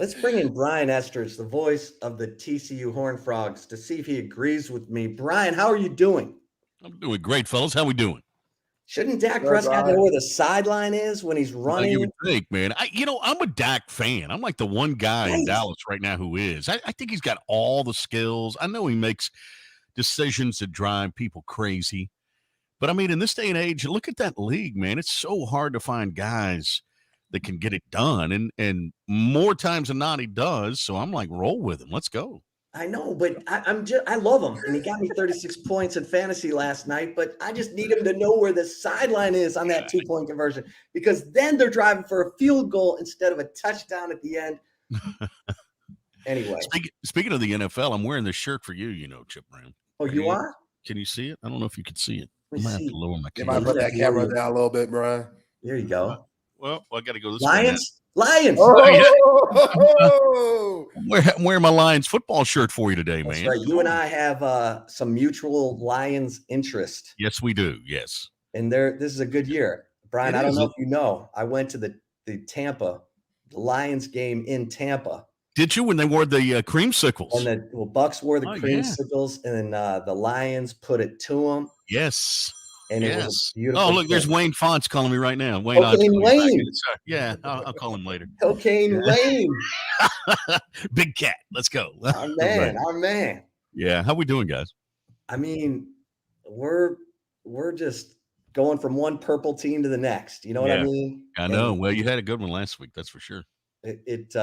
Let's bring in Brian Estridge, the voice of the TCU Horned Frogs, to see if he agrees with me. Brian, how are you doing? I'm doing great, fellas. How we doing? Shouldn't Dak Good, Prescott know Brian. where the sideline is when he's You running? would think, man. I'm a Dak fan. I'm like the one guy in Right. Dallas right now who is. I think he's got all the skills. I know he makes decisions that drive people crazy. But I mean, in this day and age, look at that league, man. It's so hard to find guys that can get it done. And more times than not, he does. So I'm like, roll with him. Let's go. I know, but I love him, and he got me 36 points in fantasy last night. But I just need him to know where the sideline is on that 2-point conversion, because then they're driving for a field goal instead of a touchdown at the end. Anyway, speaking of the NFL, I'm wearing this shirt for you, Chip Brown. Oh, you are? Can you see it? I don't know if you can see it. I Let me might have see. to lower my You camera. might put that camera down a little bit, Brian. There you go. Well, I got to go this Lions. Oh, I'm wearing my Lions football shirt for you today, That's man. right. You and I have some mutual Lions interest. Yes, we do. Yes. And this is a good year. Brian, I don't know if you know, I went to the Lions game in Tampa. Did you when they wore the creamsicles? And the Bucks wore the creamsicles, and the Lions put it to them. Yes. And it was beautiful. Oh, look, there's Wayne Fonts calling me right now. Wayne, yeah, I'll call him later. Cocaine Lane. Big cat. Let's go. Our man. Yeah. How we doing, guys? I mean, we're just going from one purple team to the next. You know what I mean? I know. Well, you had a good one last week. That's for sure. And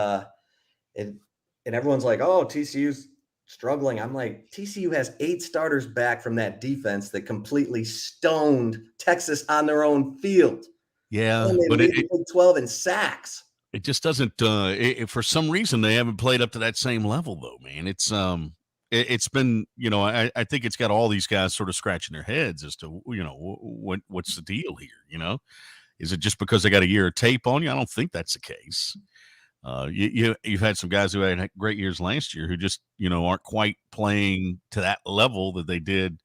everyone's like, oh, TCU's struggling. I'm like, TCU has 8 starters back from that defense that completely stoned Texas on their own field. Yeah, but Big 12 in sacks. It just doesn't. For some reason, they haven't played up to that same level, though, man. It's been, I think it's got all these guys sort of scratching their heads as to, what's the deal here? Is it just because they got a year of tape on you? I don't think that's the case. You've had some guys who had great years last year who just, aren't quite playing to that level that they did,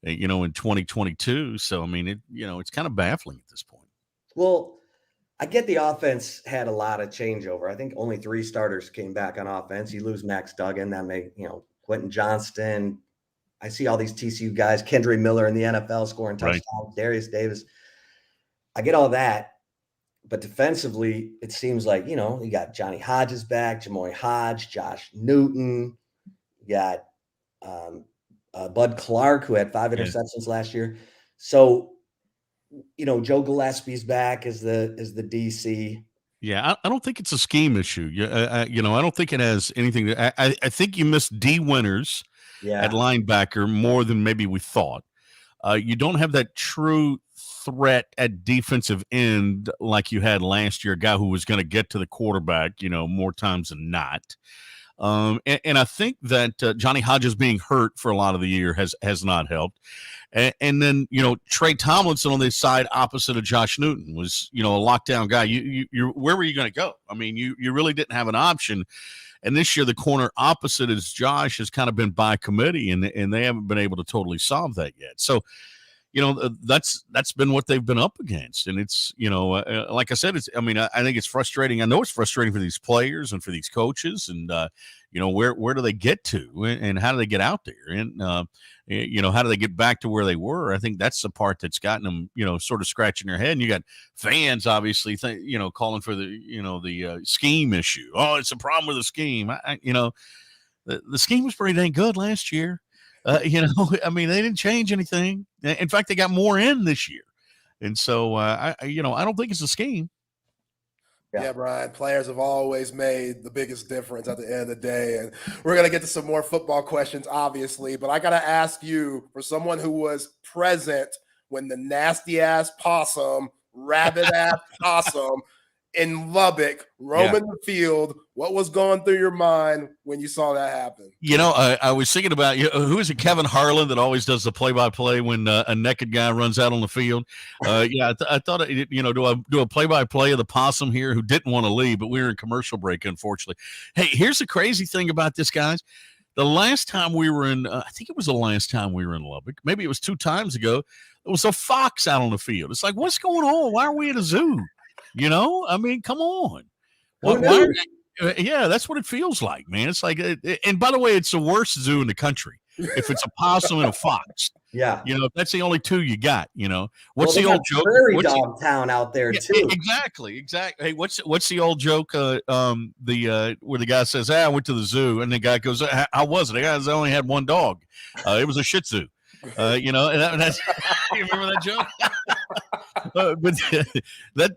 in 2022. So, I mean, it's kind of baffling at this point. Well, I get the offense had a lot of changeover. I think only 3 starters came back on offense. You lose Max Duggan, that may, Quentin Johnston. I see all these TCU guys, Kendry Miller in the NFL scoring touchdowns, right. Darius Davis. I get all that. But defensively, it seems like, you got Johnny Hodges back, Jamoy Hodge, Josh Newton. You got Bud Clark, who had 5 interceptions last year. So, Joe Gillespie's back as the DC. Yeah, I don't think it's a scheme issue. I don't think it has anything. I think you missed D Winters at linebacker more than maybe we thought. You don't have that true threat at defensive end like you had last year, a guy who was going to get to the quarterback, more times than not. And I think that Johnny Hodges being hurt for a lot of the year has not helped. And then, Trey Tomlinson on the side opposite of Josh Newton was, a lockdown guy. You where were you going to go? I mean, you really didn't have an option. And this year, the corner opposite as Josh has kind of been by committee, and they haven't been able to totally solve that yet. So, that's been what they've been up against. And it's, like I said, I think it's frustrating. I know it's frustrating for these players and for these coaches. And, where do they get to and how do they get out there? And, how do they get back to where they were? I think that's the part that's gotten them, sort of scratching their head. And you got fans, obviously, calling for the scheme issue. Oh, it's a problem with the scheme. The scheme was pretty dang good last year. They didn't change anything. In fact, they got more in this year. And so, I don't think it's a scheme. Yeah, Brian, players have always made the biggest difference at the end of the day. And we're going to get to some more football questions, obviously. But I got to ask you, for someone who was present when the nasty-ass possum, rabid-ass possum in Lubbock roaming the field, what was going through your mind when you saw that happen? I was thinking about who is it, Kevin Harlan, that always does the play-by-play when a naked guy runs out on the field. I thought, do a play-by-play of the possum here who didn't want to leave, but we were in commercial break, unfortunately. Hey, here's the crazy thing about this, guys. The last time we were in, I think it was the last time we were in Lubbock. Maybe it was 2 times ago. There was a fox out on the field. It's like, what's going on? Why are we at a zoo? Come on. Yeah, that's what it feels like, man. It's like, and by the way, it's the worst zoo in the country. If it's a possum and a fox, Yeah. if that's the only two you got, what's Well, the old joke? Prairie dog town out there Yeah, too. exactly. Hey, what's the old joke? Where the guy says, "I went to the zoo," and the guy goes, "How was it?" The guy says, "I only had one dog. It was a Shih Tzu." And that's you remember that joke? But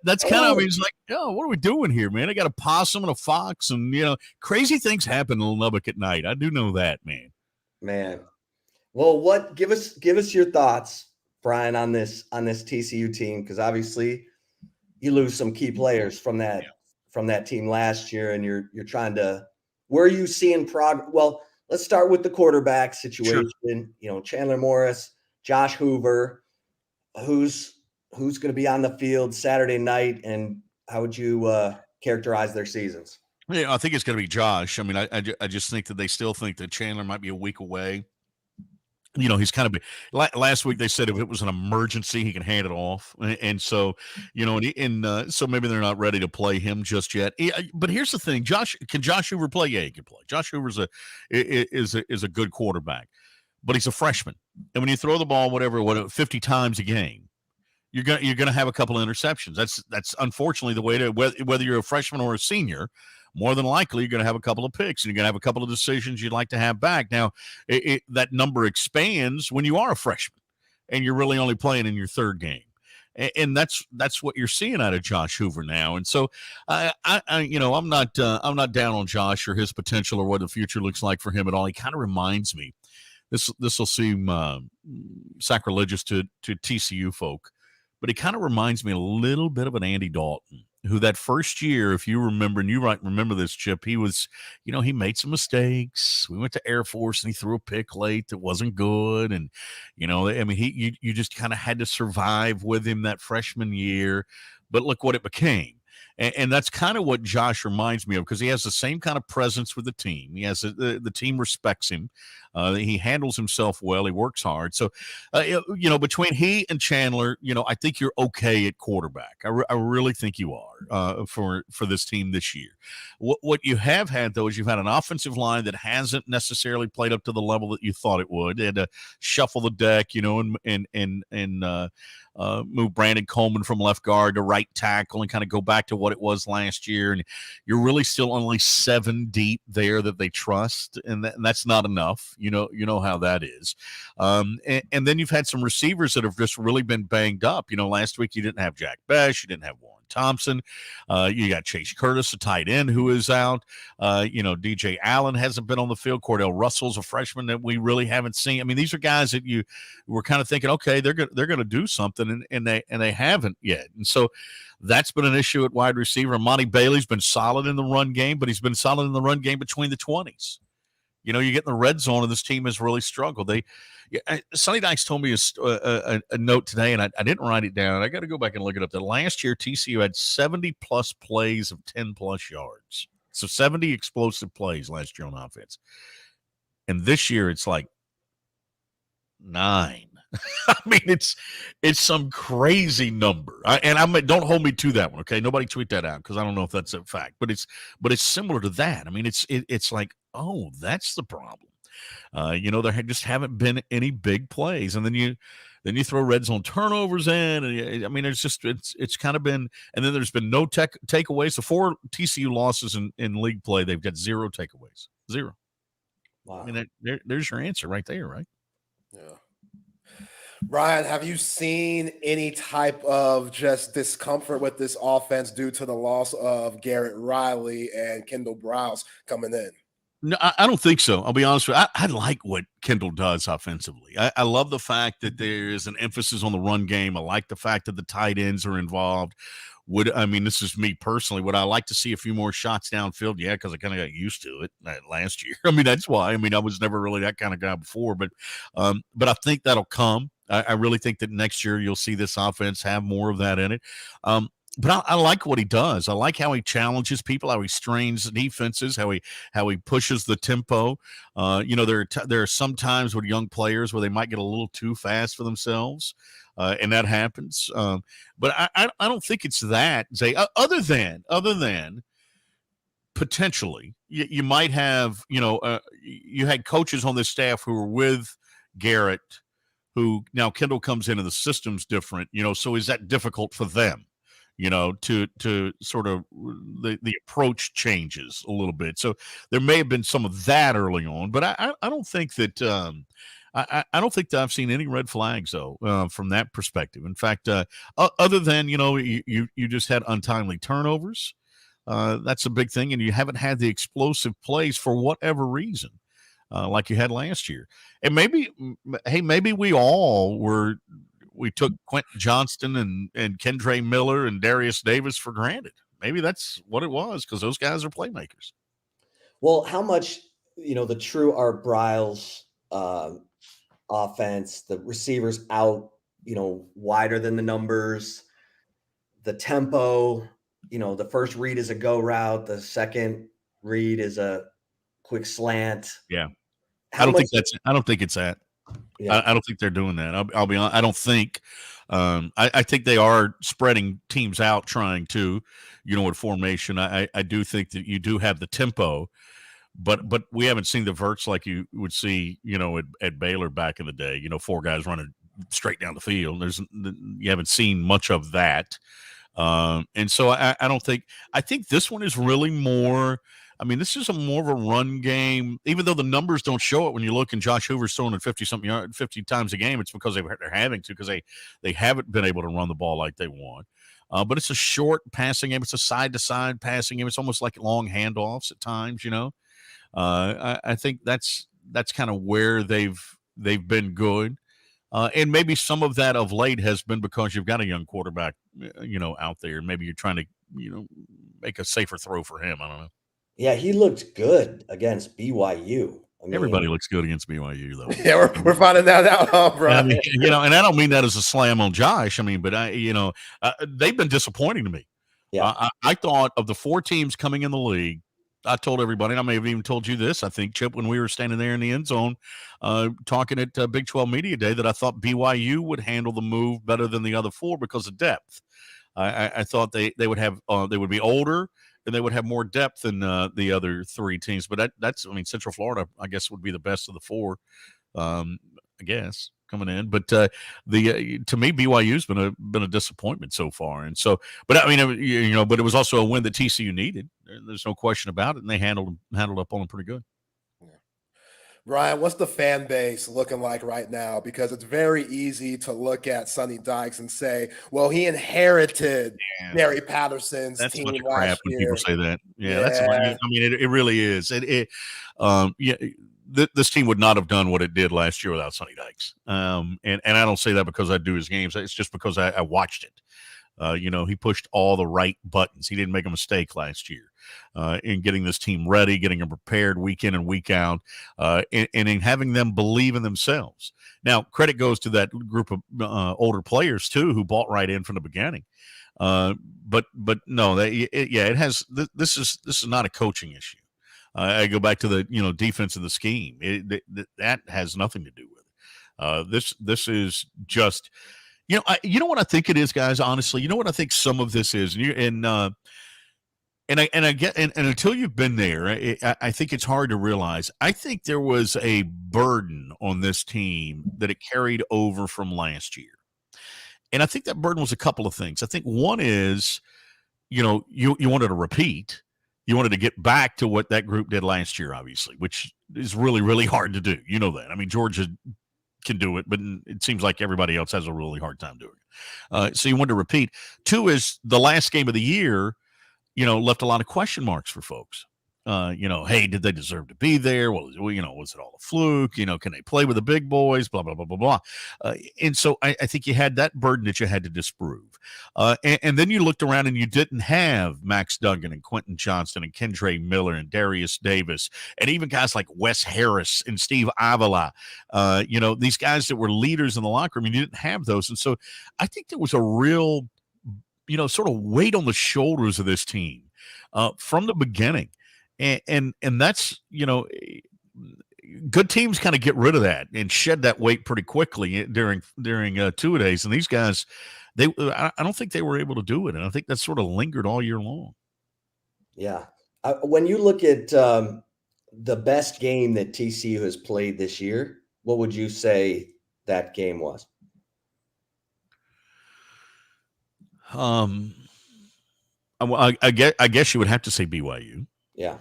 that's kind of, I mean, it's like, what are we doing here, man? I got a possum and a fox, and crazy things happen in Lubbock at night. I do know that, man. Man, well, give us your thoughts, Brian, on this TCU team, because obviously you lose some key players from that team last year, and you're trying to. Where are you seeing progress? Well, let's start with the quarterback situation. Sure. Chandler Morris, Josh Hoover, who's going to be on the field Saturday night, and how would you characterize their seasons? Yeah, I think it's going to be Josh. I mean, I just think that they still think that Chandler might be a week away. He's kind of last week they said if it was an emergency, he can hand it off. And so, so maybe they're not ready to play him just yet. But here's the thing. Can Josh Hoover play? Yeah, he can play. Josh Hoover's is a good quarterback, but he's a freshman. And when you throw the ball, whatever 50 times a game, you're going to have a couple of interceptions. That's unfortunately the way to, whether you're a freshman or a senior, more than likely you're going to have a couple of picks and you're going to have a couple of decisions you'd like to have back. Now, that number expands when you are a freshman and you're really only playing in your third game. And that's what you're seeing out of Josh Hoover now. And so I'm not down on Josh or his potential or what the future looks like for him at all. He kind of reminds me, this will seem sacrilegious to TCU folk, but he kind of reminds me a little bit of an Andy Dalton, who that first year, if you remember, and you might remember this, Chip, he was, he made some mistakes. We went to Air Force and he threw a pick late that wasn't good. And, I mean, you just kind of had to survive with him that freshman year. But look what it became. And that's kind of what Josh reminds me of, because he has the same kind of presence with the team. He has the team respects him. He handles himself well. He works hard. So, between he and Chandler, I think you're okay at quarterback. I really think you are for this team this year. What you have had, though, is you've had an offensive line that hasn't necessarily played up to the level that you thought it would. They had to shuffle the deck, and move Brandon Coleman from left guard to right tackle and kind of go back to what it was last year. And you're really still only 7 deep there that they trust. And that's not enough. You know how that is. And then you've had some receivers that have just really been banged up. Last week you didn't have Jack Besh. You didn't have Warren Thompson. You got Chase Curtis, a tight end, who is out. DJ Allen hasn't been on the field. Cordell Russell's a freshman that we really haven't seen. I mean, these are guys that you were kind of thinking, okay, they're going to do something, and they haven't yet. And so that's been an issue at wide receiver. Monty Bailey's been solid in the run game, but he's been solid in the run game between the 20s. You get in the red zone, and this team has really struggled. Sonny Dykes told me a note today, and I didn't write it down. I got to go back and look it up. That last year, TCU had 70-plus plays of 10-plus yards. So 70 explosive plays last year on offense. And this year, it's like 9. I mean, it's some crazy number. Don't hold me to that one, okay? Nobody tweet that out, because I don't know if that's a fact. But it's similar to that. I mean, it's like, oh, that's the problem. There just haven't been any big plays, and then you throw red zone turnovers in, and I mean, it's kind of been, and then there's been no takeaways. The 4 TCU losses in league play, they've got 0 takeaways, 0. Wow. I mean, there's your answer right there, right? Yeah. Brian, have you seen any type of just discomfort with this offense due to the loss of Garrett Riley and Kendall Browse coming in? No, I don't think so. I'll be honest with you. I like what Kendall does offensively. I love the fact that there is an emphasis on the run game. I like the fact that the tight ends are involved. This is me personally. Would I like to see a few more shots downfield? Yeah, because I kind of got used to it last year. I mean, that's why. I mean, I was never really that kind of guy before, but I think that'll come. I really think that next year you'll see this offense have more of that in it. But I like what he does. I like how he challenges people, how he strains defenses, how he pushes the tempo. There are some times with young players where they might get a little too fast for themselves, and that happens. But I don't think it's that, Zay. Other than Potentially, you might have, you had coaches on this staff who were with Garrett, who now Kendall comes in and the system's different, so is that difficult for them, to sort of the approach changes a little bit. So there may have been some of that early on, but I don't think that, I don't think that I've seen any red flags though, from that perspective. In fact, other than, you just had untimely turnovers. That's a big thing, and you haven't had the explosive plays for whatever reason, like you had last year. And maybe we took Quentin Johnston and Kendre Miller and Darius Davis for granted. Maybe that's what it was, because those guys are playmakers. Well, how much, the true Art Briles offense, the receivers out, wider than the numbers, the tempo, the first read is a go route. The second read is a quick slant. Yeah. I don't think it's that. Yeah. I don't think they're doing that. I'll be honest. I don't think, I think they are spreading teams out, trying to, with formation. I do think that you do have the tempo, but we haven't seen the verts like you would see, at Baylor back in the day, 4 guys running straight down the field. You haven't seen much of that. And so I think this one is really more, this is more of a run game, even though the numbers don't show it when you look, and Josh Hoover's throwing it 50-something yards, 50 times a game. It's because they're having to, because they haven't been able to run the ball like they want. But it's a short passing game. It's a side-to-side passing game. It's almost like long handoffs at times, I think that's kind of where they've been good. And maybe some of that of late has been because you've got a young quarterback, out there. Maybe you're trying to, make a safer throw for him. I don't know. Yeah, he looked good against BYU. Everybody looks good against BYU, though. Yeah, we're finding that out, bro. And and I don't mean that as a slam on Josh. But they've been disappointing to me. Yeah, I thought of the 4 teams coming in the league, I told everybody, and I may have even told you this, I think, Chip, when we were standing there in the end zone talking at Big 12 Media Day, that I thought BYU would handle the move better than the other 4 because of depth. I thought they would have they would be older and they would have more depth than the other 3 teams. But that's Central Florida, I guess, would be the best of the 4, I guess, coming in. But to me, BYU's been a disappointment so far. And so, but but it was also a win that TCU needed. There's no question about it, and they handled up on them pretty good. Brian, what's the fan base looking like right now? Because it's very easy to look at Sonny Dykes and say, well, he inherited Gary Patterson's that's team such a crap when people say that. That's it really is. This team would not have done what it did last year without Sonny Dykes. And I don't say that because I do his games. It's just because I watched it. He pushed all the right buttons. He didn't make a mistake last year in getting this team ready, getting them prepared week in and week out, and in having them believe in themselves. Now, credit goes to that group of older players too, who bought right in from the beginning. But no, it has. This is not a coaching issue. I go back to the defense of the scheme. That has nothing to do with it. This is just. You know what I think it is, guys. Honestly, what I think some of this is, and until you've been there, I think it's hard to realize. I think there was a burden on this team that it carried over from last year, and I think that burden was a couple of things. I think one is, you wanted to repeat, you wanted to get back to what that group did last year, obviously, which is really, really hard to do. You know that. Georgia can do it, but it seems like everybody else has a really hard time doing it. So you want to repeat. 2 is the last game of the year, left a lot of question marks for folks. Hey, did they deserve to be there? Well, was it all a fluke? Can they play with the big boys? Blah, blah, blah, blah, blah. And so I think you had that burden that you had to disprove. And then you looked around and you didn't have Max Duggan and Quentin Johnston and Kendre Miller and Darius Davis and even guys like Wes Harris and Steve Avila. These guys that were leaders in the locker room, you didn't have those. And so I think there was a real, sort of weight on the shoulders of this team from the beginning. And that's, good teams kind of get rid of that and shed that weight pretty quickly during 2-a-days. And these guys, I don't think they were able to do it. And I think that sort of lingered all year long. Yeah. When you look at the best game that TCU has played this year, what would you say that game was? I guess you would have to say BYU. Yeah.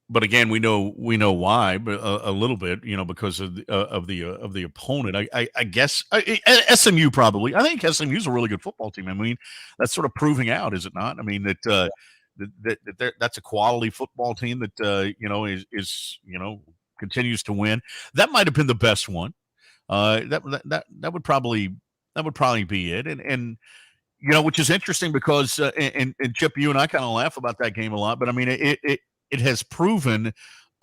But again, we know why, but a little bit, because of the opponent. I guess SMU probably. I think SMU is a really good football team. I mean, that's sort of proving out, is it not? I mean that's a quality football team that is continues to win. That might have been the best one. That would probably be it. And which is interesting because and Chip, you and I kind of laugh about that game a lot, but I mean it has proven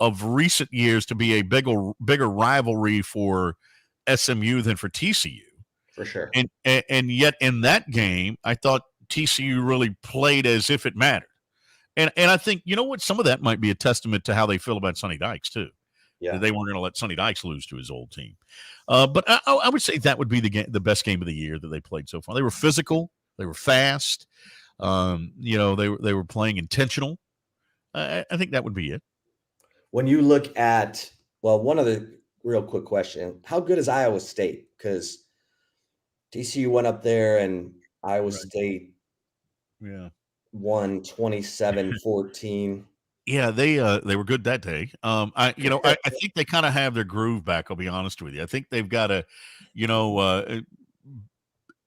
of recent years to be a bigger rivalry for SMU than for TCU. For sure. And yet in that game, I thought TCU really played as if it mattered. And I think, what, some of that might be a testament to how they feel about Sonny Dykes too. Yeah. They weren't going to let Sonny Dykes lose to his old team. But I would say that would be the best game of the year that they played so far. They were physical. They were fast. They were playing intentional. I think that would be it. When you look at, one other real quick question, how good is Iowa State? Because TCU went up there and Iowa State won 27-14. Yeah, they were good that day. I think they kind of have their groove back. I'll be honest with you. I think they've got to,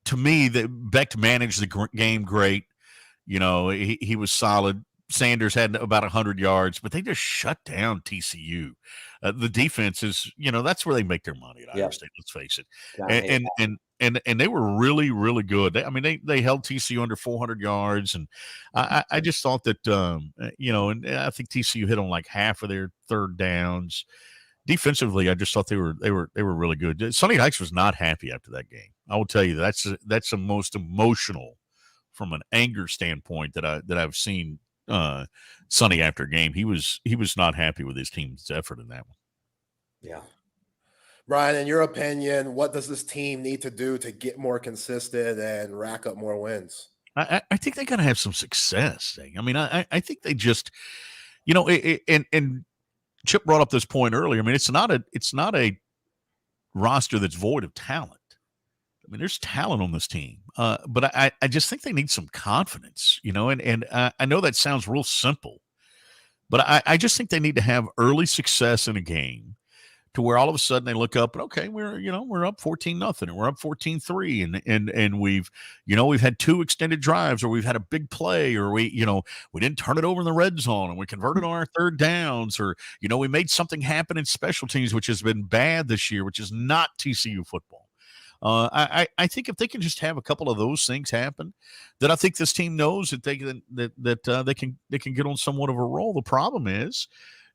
to me, Beck managed the game great. He was solid. Sanders had about 100 yards, but they just shut down TCU. The defense is, that's where they make their money at Iowa State. Let's face it. And they were really, really good. They held TCU under 400 yards, and I just thought that, and I think TCU hit on like half of their third downs. Defensively, I just thought they were really good. Sonny Dykes was not happy after that game. I will tell you that's the most emotional, from an anger standpoint, that I've seen Sonny after a game. He was not happy with his team's effort in that one. Yeah. Brian, in your opinion, what does this team need to do to get more consistent and rack up more wins? I think they got to have some success. I mean, I think they just, and Chip brought up this point earlier. I mean, it's not a roster that's void of talent. I mean, there's talent on this team, but I just think they need some confidence, and I know that sounds real simple, but I just think they need to have early success in a game to where all of a sudden they look up and, okay, we're up 14-0 and we're up 14-3 and we've had 2 extended drives, or we've had a big play, or we didn't turn it over in the red zone and we converted on our third downs, or we made something happen in special teams, which has been bad this year, which is not TCU football. I think if they can just have a couple of those things happen, then I think this team knows that they can get on somewhat of a roll. The problem is,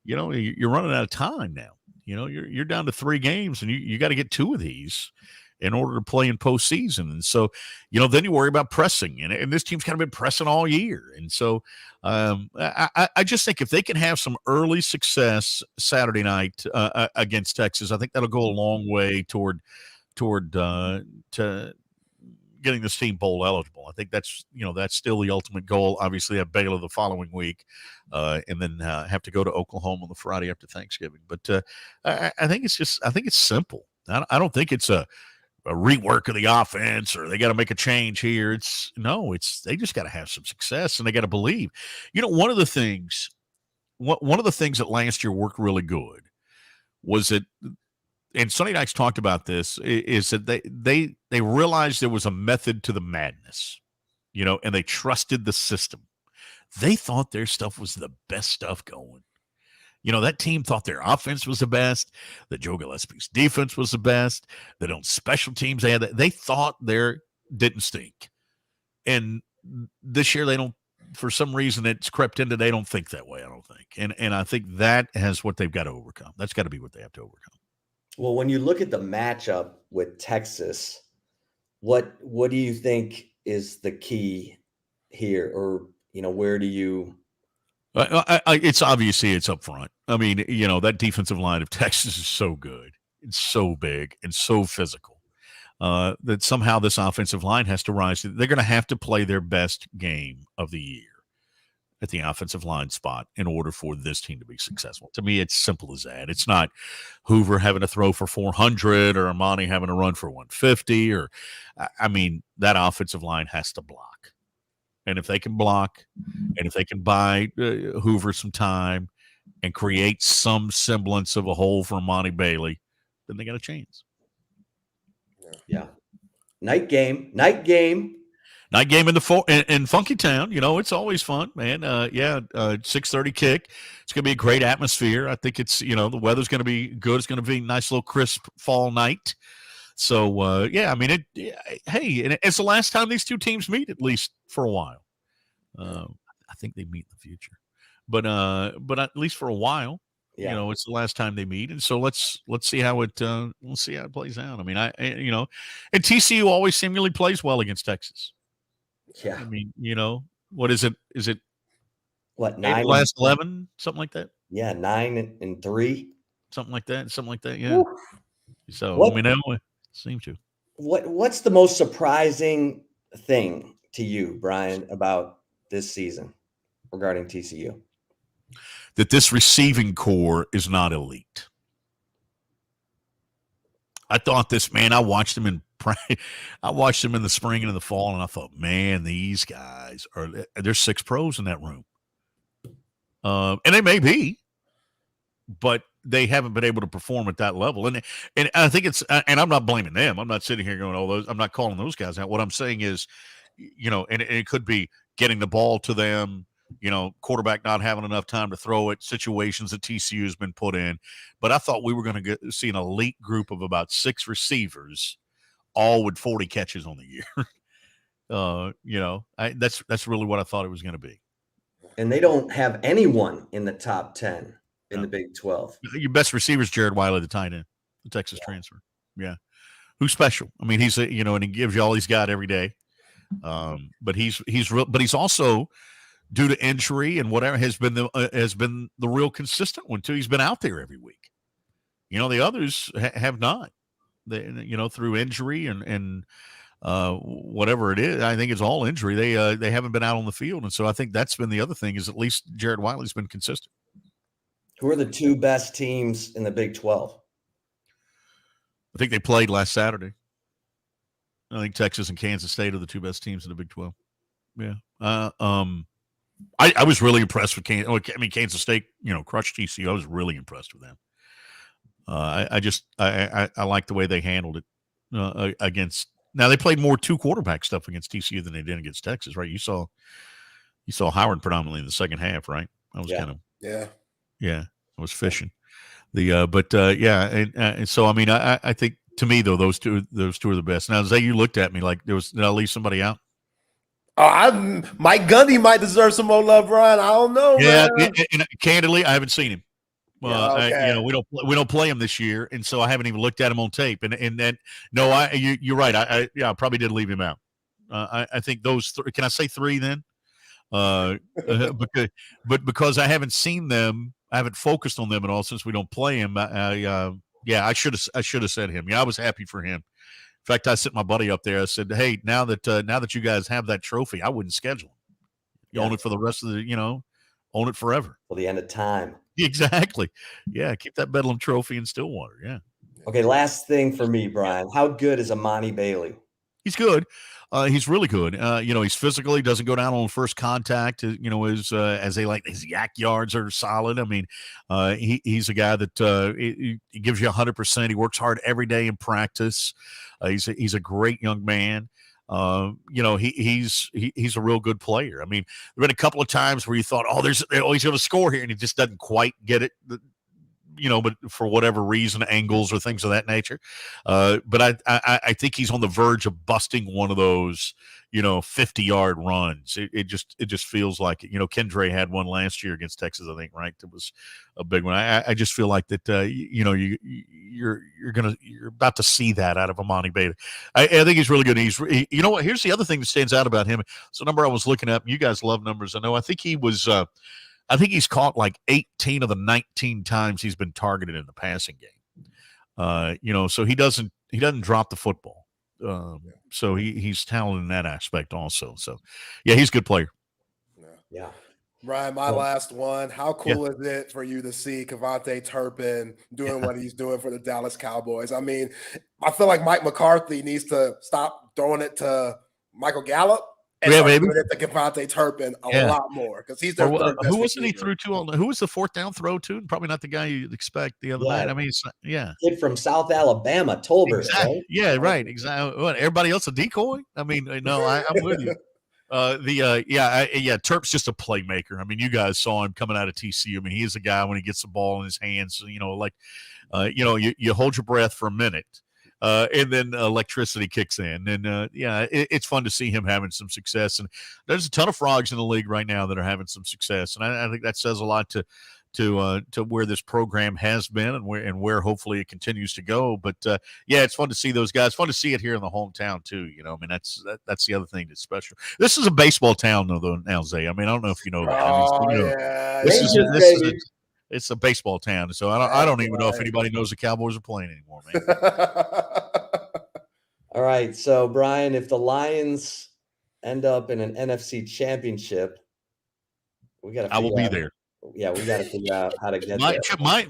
you're running out of time now. You're down to 3 games, and you got to get 2 of these in order to play in postseason. And so, then you worry about pressing, and this team's kind of been pressing all year. And so, I just think if they can have some early success Saturday night against Texas, I think that'll go a long way toward to getting this team bowl eligible. I think that's still the ultimate goal. Obviously, have Baylor the following week, and then have to go to Oklahoma on the Friday after Thanksgiving. But I think it's simple. I don't think it's a rework of the offense, or they got to make a change here. They just got to have some success, and they got to believe. One of the things that last year worked really good was that, and Sonny Dykes talked about this, is that they realized there was a method to the madness, and they trusted the system. They thought their stuff was the best stuff going. That team thought their offense was the best, that Joe Gillespie's defense was the best, that on special teams they thought their didn't stink. And this year they don't, for some reason it's crept into, they don't think that way, I don't think. And I think that has what they've got to overcome. That's got to be what they have to overcome. Well, when you look at the matchup with Texas, what do you think is the key here? Or, where do you? It's obviously it's up front. I mean, that defensive line of Texas is so good. It's so big and so physical that somehow this offensive line has to rise. They're going to have to play their best game of the year. at the offensive line spot in order for this team to be successful. To me, it's simple as that. It's not Hoover having to throw for 400 or Amani having to run for 150 I mean, that offensive line has to block. And if they can block and if they can buy Hoover some time and create some semblance of a hole for Amani Bailey, then they got a chance. Yeah. Night game in in Funky Town. You know, it's always fun, man. 6:30 kick. It's going to be a great atmosphere. I think it's, you know, the weather's going to be good. It's going to be a nice little crisp fall night. So, I mean, it's the last time these two teams meet, at least for a while. I think they meet in the future, but at least for a while, you know, it's the last time they meet. And so let's see how it plays out. I mean, and TCU always seemingly plays well against Texas. Yeah. I mean, you know, what is it? Is it what, 9 last 11, something like that? Yeah, 9-3. Something like that. Yeah. Woo. So what, I mean, it seems to. What's the most surprising thing to you, Brian, about this season regarding TCU? That this receiving core is not elite. I thought I watched them in the spring and in the fall, and I thought, man, these guys there's 6 pros in that room. And they may be, but they haven't been able to perform at that level. And I think and I'm not blaming them. I'm not sitting here going, I'm not calling those guys out. What I'm saying is, you know, and it could be getting the ball to them, you know, quarterback not having enough time to throw it, situations that TCU has been put in. But I thought we were going to see an elite group of about 6 receivers, all with 40 catches on the year. You know, that's really what I thought it was going to be. And they don't have anyone in the top 10 in the Big 12. Your best receiver is Jared Wiley, the tight end, the Texas transfer. Yeah. Who's special. I mean, he's and he gives you all he's got every day. But he's real, but he's also, due to injury and whatever, has been the real consistent one too. He's been out there every week. You know, the others have not. They, you know, through injury and whatever it is, I think it's all injury. They haven't been out on the field, and so I think that's been the other thing is at least Jared Wiley's been consistent. Who are the 2 best teams in the Big 12? I think they played last Saturday. I think Texas and Kansas State are the 2 best teams in the Big 12. Yeah. I was really impressed with Kansas. I mean, Kansas State, you know, crushed TCU. I was really impressed with them. I like the way they handled it against. Now they played more 2 quarterback stuff against TCU than they did against Texas, right? You saw Howard predominantly in the second half, right? I was kind of I was fishing. And so I mean, I think to me though those two are the best. Now, Zay, you looked at me like did I leave somebody out? Mike Gundy might deserve some more love, Brian. I don't know. Yeah, and candidly, I haven't seen him. We don't play him this year, and so I haven't even looked at him on tape. You're right. I probably did leave him out. I think those. Can I say 3 then? Because I haven't seen them, I haven't focused on them at all since we don't play him. I should have said him. Yeah, I was happy for him. In fact, I sent my buddy up there. I said, "Hey, now that you guys have that trophy, I wouldn't schedule him. You own it for the rest of own it forever till the end of time." Exactly. Yeah, keep that Bedlam trophy in Stillwater. Yeah. Okay, last thing for me, Brian. How good is Amani Bailey? He's good. He's really good. He's physical. He doesn't go down on first contact. As they like, his yak yards are solid. I mean, he's a guy that he gives you 100%. He works hard every day in practice. He's a great young man. He's a real good player. I mean, there've been a couple of times where you thought, he's going to score here, and he just doesn't quite get it. But for whatever reason, angles or things of that nature. But I think he's on the verge of busting one of those, 50-yard runs. It just feels like it. Kendra had one last year against Texas, I think, right? It was a big one. I just feel like that, you're about to see that out of Amani Bailey. I think he's really good. You know what? Here's the other thing that stands out about him. It's a number I was looking at. You guys love numbers. I know. I think he's caught like 18 of the 19 times he's been targeted in the passing game. So he doesn't drop the football. So he's talented in that aspect also. So, yeah, he's a good player. Yeah. Brian, my last one. How cool is it for you to see Kevontae Turpin doing what he's doing for the Dallas Cowboys? I mean, I feel like Mike McCarthy needs to stop throwing it to Michael Gallup and start giving it to Kevontae Turpin a lot more because he's their third best who wasn't he receiver. threw to? Who was the fourth down throw to? Probably not the guy you'd expect the other night. I mean, kid from South Alabama, Tolbert, exactly. right? Yeah, right. Exactly. What, everybody else a decoy? I mean, no, I'm with you. Terp's just a playmaker. I mean, you guys saw him coming out of TCU. I mean, he is a guy when he gets the ball in his hands, you hold your breath for a minute, and then electricity kicks in. And it's fun to see him having some success. And there's a ton of frogs in the league right now that are having some success. And I think that says a lot to where this program has been and where hopefully it continues to go. But it's fun to see those guys. Fun to see it here in the hometown too. I mean, that's the other thing that's special. This is a baseball town though now, Zay. I mean, I don't know if you know that. It's a baseball town. So I don't even know if anybody knows the Cowboys are playing anymore, man. All right. So Brian, if the Lions end up in an NFC championship, I will be there. Yeah, we got to figure out how to get there.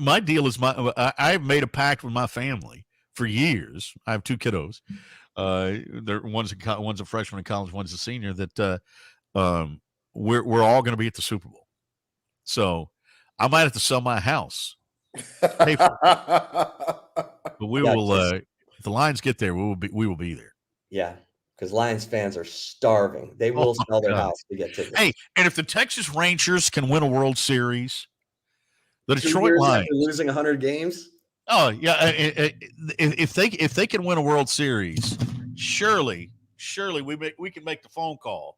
My deal is I've made a pact with my family for years. I have two kiddos. One's a freshman in college, one's a senior. That we're all going to be at the Super Bowl. So I might have to sell my house, pay for it. But we will. If the Lions get there, we will be there. Yeah. Because Lions fans are starving. They will sell their house to get tickets. Hey, and if the Texas Rangers can win a World Series, the Detroit Lions after losing 100 games. Oh yeah, if they can win a World Series, surely we can make the phone call.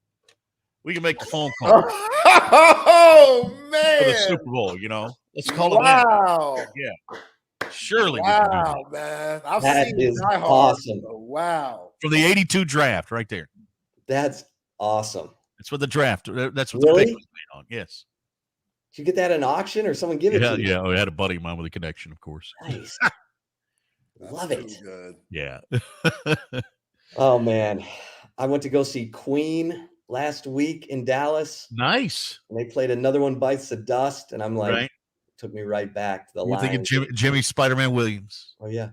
We can make the phone call. Oh man! For the Super Bowl, let's call it. Wow. Yeah. Surely. Wow, man. That is awesome. Wow. From the 82 draft right there. That's awesome. That's what the draft. That's what really? The pick was made on. Yes. Did you get that at an auction or someone give it to you? Yeah. I had a buddy of mine with a connection, of course. Nice. Love it. Good. Yeah. Oh, man. I went to go see Queen last week in Dallas. Nice. And they played Another One Bites the Dust. And I'm like, right. Took me right back to the You're Lions. thinking Jimmy Spider-Man Williams. Oh, yeah.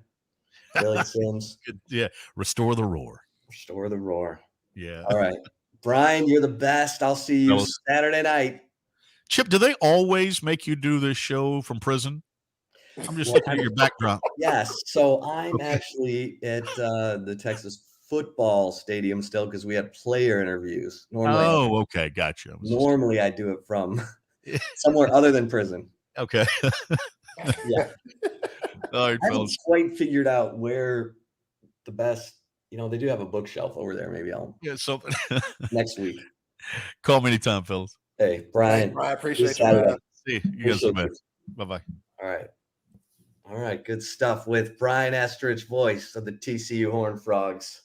Billy Sims. Yeah. Restore the Roar. Restore the Roar. Yeah. All right. Brian, you're the best. I'll see you Saturday night. Chip, do they always make you do this show from prison? I'm just looking at your backdrop. Yes. So I'm actually at the Texas football stadium still because we had player interviews. Normally, okay. Gotcha. Normally I do it from somewhere other than prison. Okay. Yeah. All right, I haven't quite figured out where the best, they do have a bookshelf over there. Maybe I'll something next week. Call me anytime, fellas. Hey, Brian. I appreciate you. See you guys are best. Bye-bye. All right. Good stuff with Brian Estridge, voice of the TCU Horned Frogs.